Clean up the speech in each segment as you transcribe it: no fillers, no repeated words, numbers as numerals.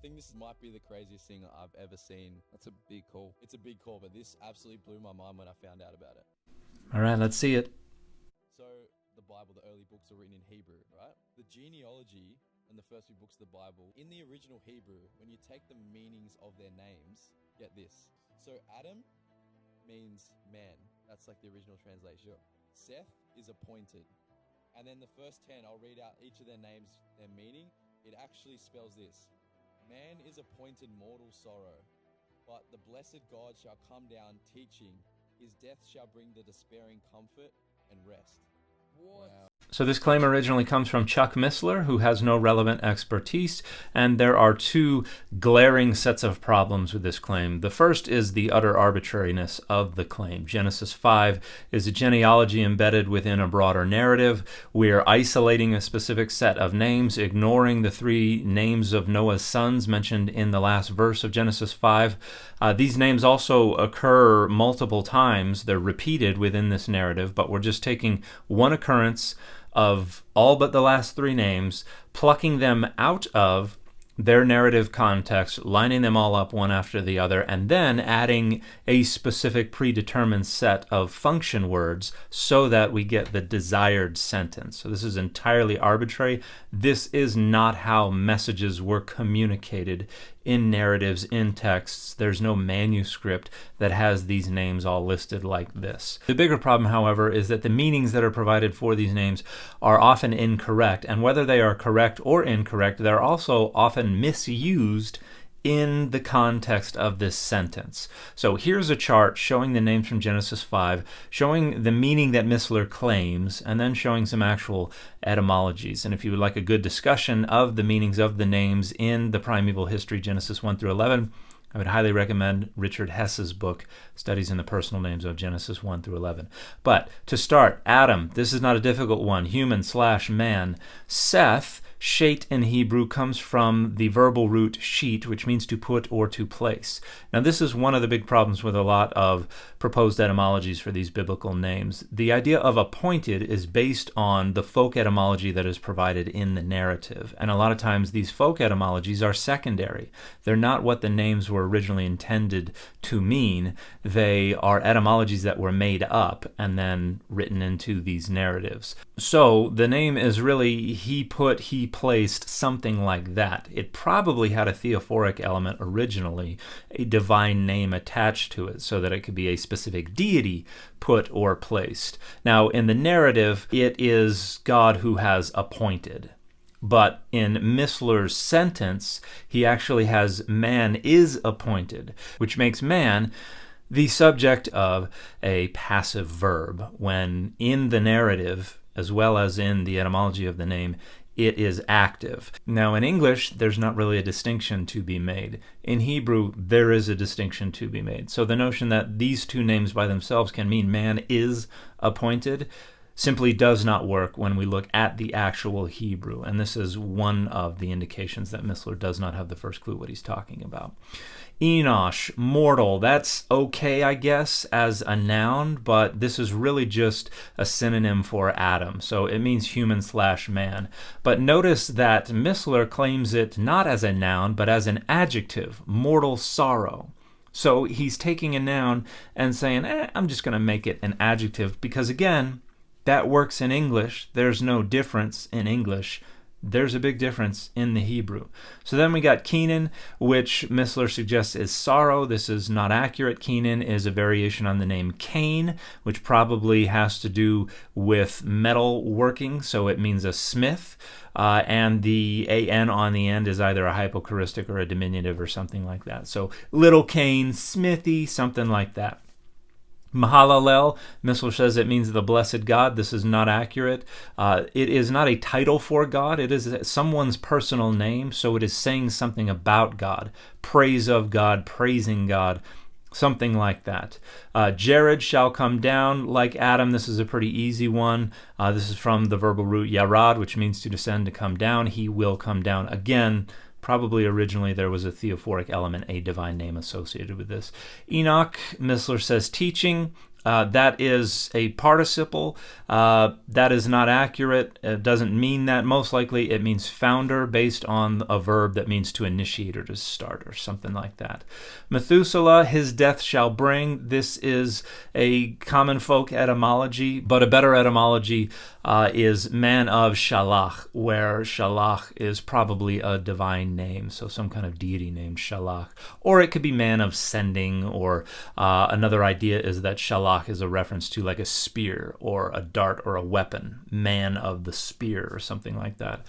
think this might be the craziest thing I've ever seen. That's a big call. It's a big call, but this absolutely blew my mind when I found out about it. All right, let's see it. So the Bible, the early books are written in Hebrew, right? The genealogy and the first few books of the Bible, in the original Hebrew, when you take the meanings of their names, get this. So Adam means man. That's like the original translation. Seth is appointed. And then the first 10, I'll read out each of their names, their meaning. It actually spells this. Man is appointed mortal sorrow, but the blessed God shall come down teaching. His death shall bring the despairing comfort and rest. What? Wow. So this claim originally comes from Chuck Missler, who has no relevant expertise, and there are two glaring sets of problems with this claim. The first is the utter arbitrariness of the claim. Genesis 5 is a genealogy embedded within a broader narrative. We're isolating a specific set of names, ignoring the 3 names of Noah's sons mentioned in the last verse of Genesis 5. These names also occur multiple times. They're repeated within this narrative, but we're just taking one occurrence of all but the last 3 names, plucking them out of their narrative context, lining them all up one after the other, and then adding a specific predetermined set of function words so that we get the desired sentence. So this is entirely arbitrary. This is not how messages were communicated in narratives, in texts. There's no manuscript that has these names all listed like this. The bigger problem, however, is that the meanings that are provided for these names are often incorrect, and whether they are correct or incorrect, they're also often misused in the context of this sentence. So here's a chart showing the names from Genesis 5, showing the meaning that Missler claims, and then showing some actual etymologies. And if you would like a good discussion of the meanings of the names in the primeval history, Genesis 1 through 11, I would highly recommend Richard Hess's book, Studies in the Personal Names of Genesis 1 through 11. But to start, Adam, this is not a difficult one, human/man. Seth, Shet in Hebrew, comes from the verbal root sheet, which means to put or to place. Now, this is one of the big problems with a lot of proposed etymologies for these biblical names. The idea of appointed is based on the folk etymology that is provided in the narrative. And a lot of times these folk etymologies are secondary. They're not what the names were originally intended to mean. They are etymologies that were made up and then written into these narratives. So the name is really he put, he placed, something like that. It probably had a theophoric element originally, a divine name attached to it, so that it could be a specific deity put or placed. Now, in the narrative, it is God who has appointed. But in Missler's sentence, he actually has man is appointed, which makes man the subject of a passive verb, when in the narrative, as well as in the etymology of the name, it is active. Now, in English, there's not really a distinction to be made. In Hebrew, there is a distinction to be made. So the notion that these 2 names by themselves can mean man is appointed simply does not work when we look at the actual Hebrew. And this is one of the indications that Missler does not have the first clue what he's talking about. Enosh, mortal, that's okay, I guess, as a noun, but this is really just a synonym for Adam, so it means human/man. But notice that Missler claims it not as a noun, but as an adjective, mortal sorrow. So he's taking a noun and saying, I'm just going to make it an adjective, because again, that works in English. There's no difference in English. There's a big difference in the Hebrew. So then we got Kenan, which Missler suggests is sorrow. This is not accurate. Kenan is a variation on the name Cain, which probably has to do with metal working, so it means a smith. And the an on the end is either a hypochoristic or a diminutive or something like that. So little Cain, smithy, something like that. Mahalalel, Missler says it means the blessed God. This is not accurate. It is not a title for God. It is someone's personal name, so it is saying something about God. Praise of God, praising God, something like that. Jared shall come down like Adam. This is a pretty easy one. This is from the verbal root yarad, which means to descend, to come down. He will come down. Again, probably originally there was a theophoric element, a divine name associated with this. Enoch, Missler says teaching. That is a participle. That is not accurate. It doesn't mean that. Most likely it means founder based on a verb that means to initiate or to start or something like that. Methuselah, his death shall bring. This is a common folk etymology, but a better etymology is man of Shalach, where Shalach is probably a divine name, so some kind of deity named Shalach. Or it could be man of sending, or another idea is that Shalach is a reference to like a spear or a dart or a weapon, man of the spear or something like that.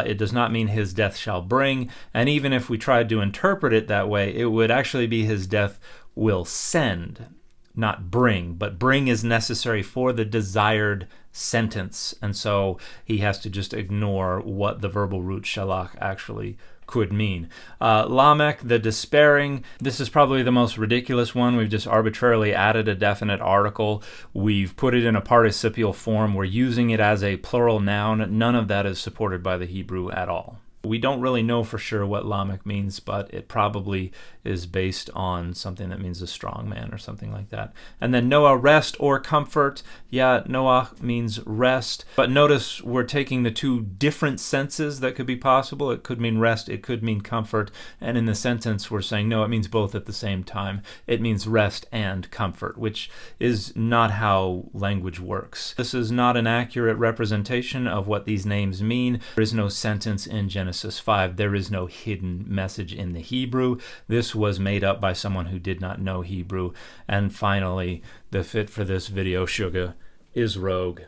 It does not mean his death shall bring, and even if we tried to interpret it that way, it would actually be his death will send, not bring, but bring is necessary for the desired sentence, and so he has to just ignore what the verbal root shalach actually could mean. Lamech, the despairing, this is probably the most ridiculous one. We've just arbitrarily added a definite article. We've put it in a participial form. We're using it as a plural noun. None of that is supported by the Hebrew at all. We don't really know for sure what Lamech means, but it probably is based on something that means a strong man or something like that. And then Noah, rest or comfort. Yeah, Noah means rest. But notice we're taking the two different senses that could be possible. It could mean rest, it could mean comfort. And in the sentence we're saying, no, it means both at the same time. It means rest and comfort, which is not how language works. This is not an accurate representation of what these names mean. There is no sentence in Genesis 5. There is no hidden message in the Hebrew. This was made up by someone who did not know Hebrew. And finally, the fit for this video, Sugar, is rogue.